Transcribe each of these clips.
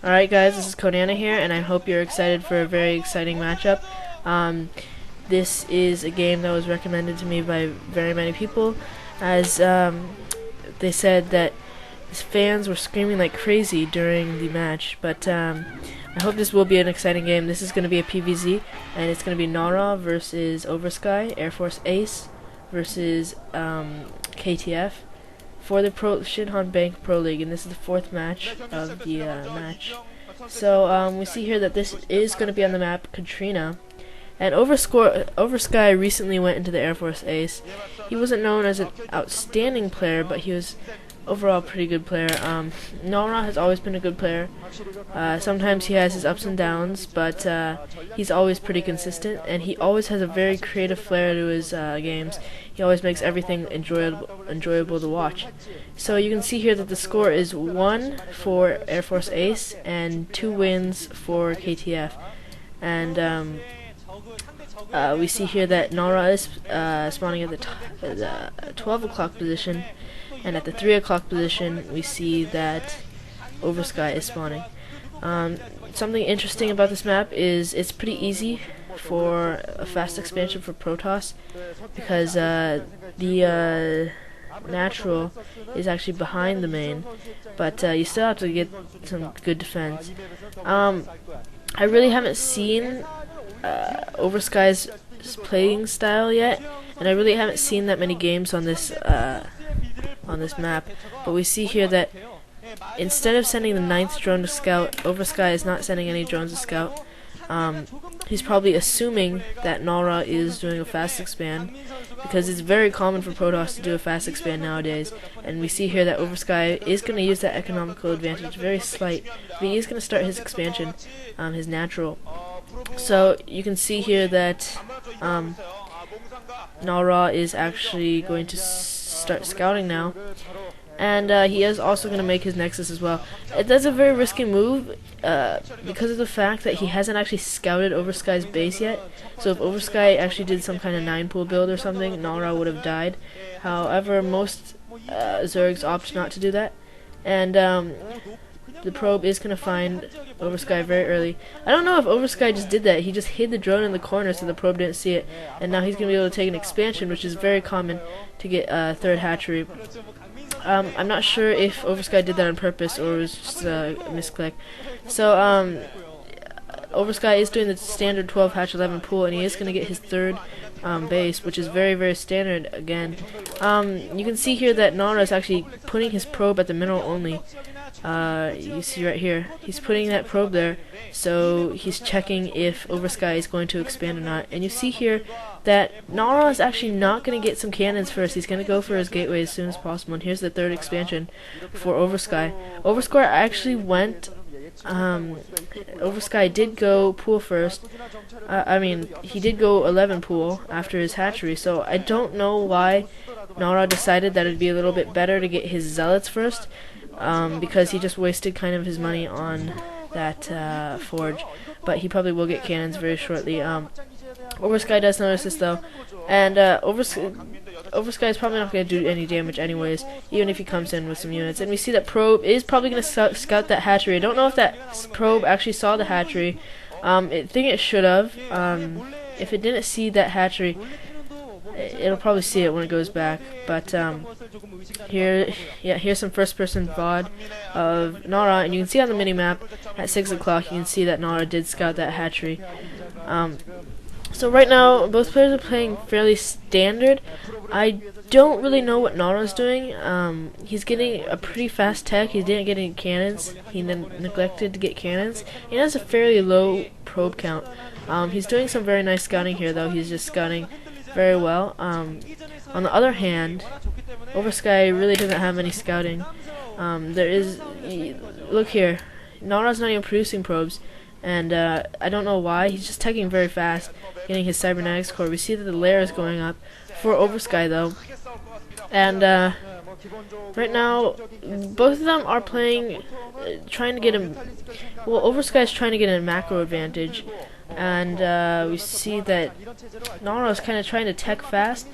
Alright guys, this is Katrina here, and I hope you're excited for a very exciting matchup. This is a game that was recommended to me by very many people, as they said that fans were screaming like crazy during the match. But I hope this will be an exciting game. This is going to be a PVZ, and it's going to be Nara versus Oversky, Air Force Ace versus KTF. For the Shinhan Bank Pro League, and this is the fourth match of the match. So we see here that this is going to be on the map Katrina, and Oversky recently went into the Air Force Ace. He wasn't known as an outstanding player, but he was overall a pretty good player. Nara has always been a good player. Sometimes he has his ups and downs, but he's always pretty consistent, and he always has a very creative flair to his games. He always makes everything enjoyable to watch. So you can see here that the score is 1 for Air Force Ace and 2 wins for KTF. And we see here that Nara is spawning at the 12 o'clock position, and at the 3 o'clock position we see that Oversky is spawning. Something interesting about this map is it's pretty easy for a fast expansion for Protoss, because the natural is actually behind the main, but you still have to get some good defense. I really haven't seen Oversky's playing style yet, and I really haven't seen that many games on this map, but we see here that instead of sending the 9th drone to scout, Oversky is not sending any drones to scout. He's probably assuming that Nara is doing a fast expand, because it's very common for Protoss to do a fast expand nowadays. And we see here that Oversky is going to use that economical advantage, very slight, but he is going to start his expansion, his natural. So you can see here that Nara is actually going to start scouting now, and he is also going to make his Nexus as well. That's a very risky move because of the fact that he hasn't actually scouted Oversky's base yet. So if Oversky actually did some kind of 9-pool build or something, Nara would have died. However, most Zergs opt not to do that, and the probe is going to find Oversky very early. I don't know if Oversky just did that. He just hid the drone in the corner so the probe didn't see it, and now he's going to be able to take an expansion, which is very common to get a 3rd hatchery. I'm not sure if Oversky did that on purpose or it was just a misclick. So Oversky is doing the standard 12 hatch 11 pool, and he is going to get his 3rd base, which is very, very standard again. You can see here that Nara is actually putting his probe at the middle only. You see right here, he's putting that probe there, so he's checking if Oversky is going to expand or not. And you see here that Nara is actually not going to get some cannons first. He's going to go for his gateway as soon as possible, and here's the 3rd expansion for Oversky. Oversky actually went Oversky did go pool first. He did go 11 pool after his hatchery, so I don't know why Nara decided that it'd be a little bit better to get his zealots first, because he just wasted kind of his money on that forge, but he probably will get cannons very shortly. Oversky does notice this though, and Oversky is probably not going to do any damage anyways, even if he comes in with some units. And we see that probe is probably going to scout that hatchery. I don't know if that probe actually saw the hatchery. I think it should have. If it didn't see that hatchery, it'll probably see it when it goes back. But here's some first-person VOD of Nara, and you can see on the mini-map at 6 o'clock, you can see that Nara did scout that hatchery. So right now, both players are playing fairly standard. I don't really know what Nara's doing. He's getting a pretty fast tech. He didn't get any cannons. He neglected to get cannons. He has a fairly low probe count. He's doing some very nice scouting here, though. He's just scouting very well. On the other hand, Oversky really doesn't have any scouting. Look here, Nara's not even producing probes, and I don't know why. He's just teching very fast, getting his cybernetics core. We see that the layer is going up for Oversky though, and right now both of them are playing, trying to get him. Well, Oversky is trying to get a macro advantage, and we see that Nara is kind of trying to tech fast.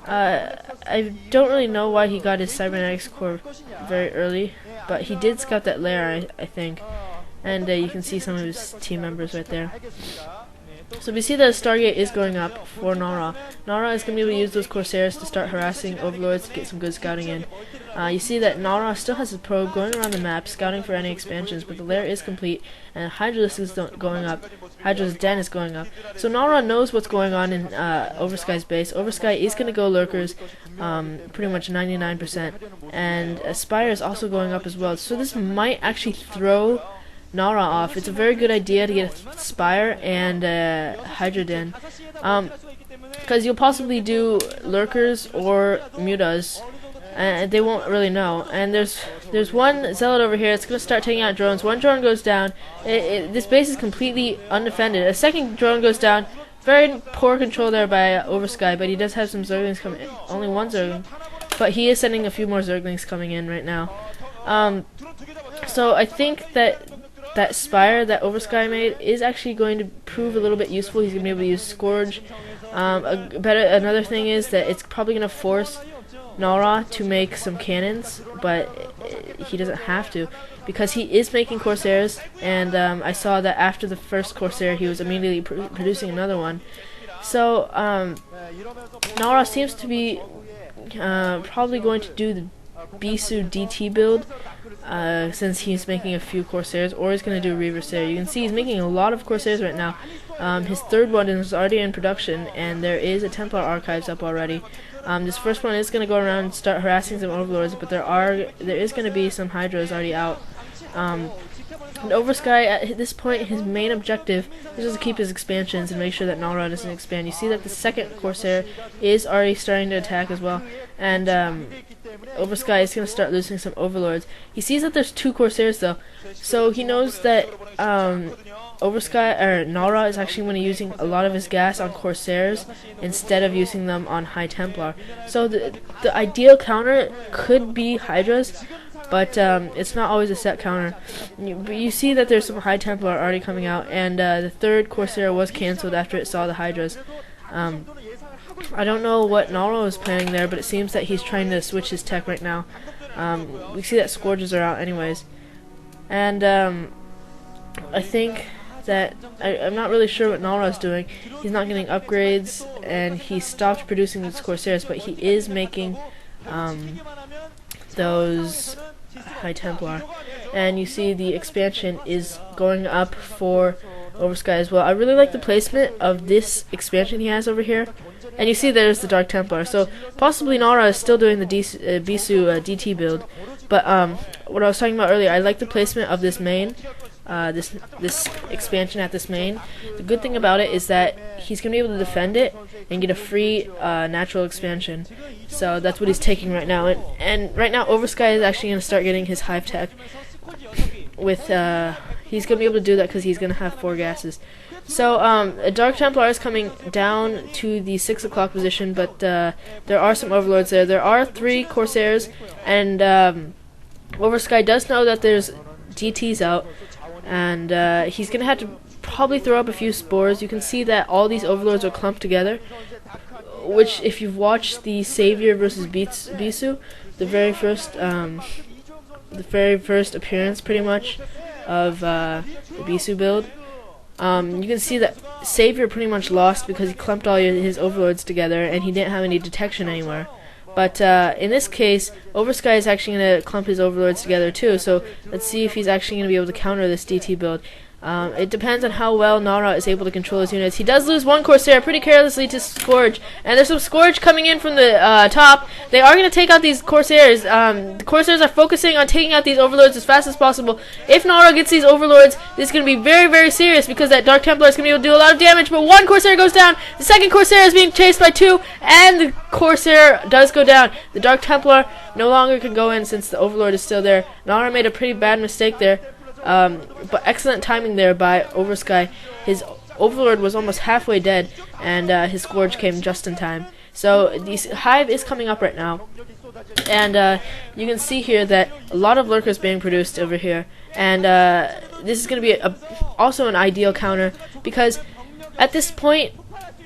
I don't really know why he got his cybernetics core very early, but he did scout that layer, I think. and you can see some of his team members right there. So we see that a Stargate is going up for Nara. Nara is going to be able to use those Corsairs to start harassing Overlords to get some good scouting in. You see that Nara still has his probe going around the map, scouting for any expansions, but the lair is complete, and Hydralisk is going up. Hydra's den is going up. So Nara knows what's going on in Oversky's base. Oversky is going to go Lurkers, pretty much 99%, and Aspire is also going up as well. So this might actually throw Nara off. It's a very good idea to get a Spire and Hydra Den, because you'll possibly do Lurkers or Mutas, and they won't really know. And there's one Zealot over here. It's going to start taking out drones. One drone goes down. This base is completely undefended. A second drone goes down. Very poor control there by Oversky, but he does have some Zerglings coming in. Only one Zergling, but he is sending a few more Zerglings coming in right now. So I think that Spire that Oversky made is actually going to prove a little bit useful. He's going to be able to use Scourge. Another thing is that it's probably going to force Nara to make some cannons, but he doesn't have to, because he is making Corsairs, and I saw that after the first Corsair he was immediately producing another one. So Nara seems to be probably going to do the Bisu DT build, since he's making a few Corsairs, or he's going to do a Reversair. You can see he's making a lot of Corsairs right now. His third one is already in production, and there is a Templar Archives up already. This first one is going to go around and start harassing some Overlords, but there is going to be some Hydras already out. And Oversky, at this point, his main objective is just to keep his expansions and make sure that Nara doesn't expand. You see that the second Corsair is already starting to attack as well, and Oversky is going to start losing some Overlords. He sees that there's two Corsairs though, so he knows that Nara is actually going to be using a lot of his gas on Corsairs instead of using them on High Templar. So the ideal counter could be Hydras, but it's not always a set counter. But you see that there's some High Templar already coming out, and the third Corsair was cancelled after it saw the Hydras. I don't know what Nara was planning there, but it seems that he's trying to switch his tech right now. We see that Scourges are out anyways, and I think that I'm not really sure what Nara's doing. He's not getting upgrades, and he stopped producing these Corsairs, but he is making those High Templar. And you see the expansion is going up for Oversky as well. I really like the placement of this expansion he has over here. And you see there's the Dark Templar. So possibly Nara is still doing the Bisu DT build. But what I was talking about earlier, I like the placement of this main. This expansion at this main. The good thing about it is that he's going to be able to defend it and get a free natural expansion. So that's what he's taking right now. And right now Oversky is actually going to start getting his hive tech. With he's going to be able to do that because he's going to have 4 gases. So a Dark Templar is coming down to the 6 o'clock position, but there are some Overlords there. There are 3 Corsairs, and Oversky does know that there's DTs out, and he's going to have to probably throw up a few spores. You can see that all these Overlords are clumped together, which, if you've watched the Savior versus Bisu, the very first appearance pretty much of the Bisu build, you can see that Savior pretty much lost because he clumped all his Overlords together and he didn't have any detection anywhere. But in this case, Oversky is actually going to clump his Overlords together too, so let's see if he's actually going to be able to counter this DT build. It depends on how well Nara is able to control his units. He does lose 1 Corsair pretty carelessly to Scourge, and there's some Scourge coming in from the top. They are going to take out these Corsairs. The Corsairs are focusing on taking out these Overlords as fast as possible. If Nara gets these Overlords, this is going to be very, very serious, because that Dark Templar is going to be able to do a lot of damage. But 1 Corsair goes down, the second Corsair is being chased by 2, and the Corsair does go down. The Dark Templar no longer can go in since the Overlord is still there. Nara made a pretty bad mistake there. But excellent timing there by Oversky. His Overlord was almost halfway dead, and his Scourge came just in time. So the hive is coming up right now, and you can see here that a lot of Lurkers being produced over here, and this is going to be also an ideal counter, because at this point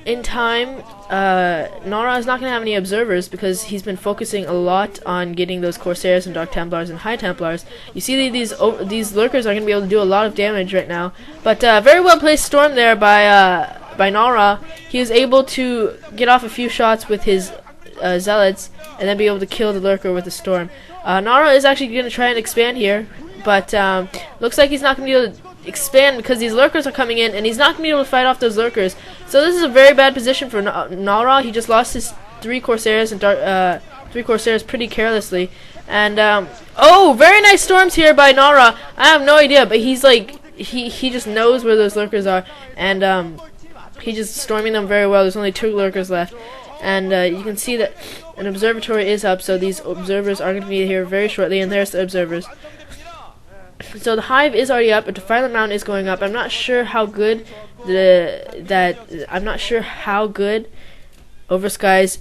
in time, Nara is not going to have any observers because he's been focusing a lot on getting those Corsairs and Dark Templars and High Templars. You see these lurkers are going to be able to do a lot of damage right now. But very well placed storm there by Nara. He was able to get off a few shots with his zealots and then be able to kill the lurker with the storm. Nara is actually going to try and expand here, but looks like he's not going to be able to expand because these lurkers are coming in and he's not going to be able to fight off those lurkers. So this is a very bad position for Nara. He just lost his 3 Corsairs and 3 Corsairs pretty carelessly. And oh, very nice storms here by Nara. I have no idea, but he's like he just knows where those lurkers are, and he's just storming them very well. There's only 2 lurkers left, and you can see that an observatory is up, so these observers are going to be here very shortly. And there's the observers. So the hive is already up, but the Defilement Mountain is going up. I'm not sure how good Oversky's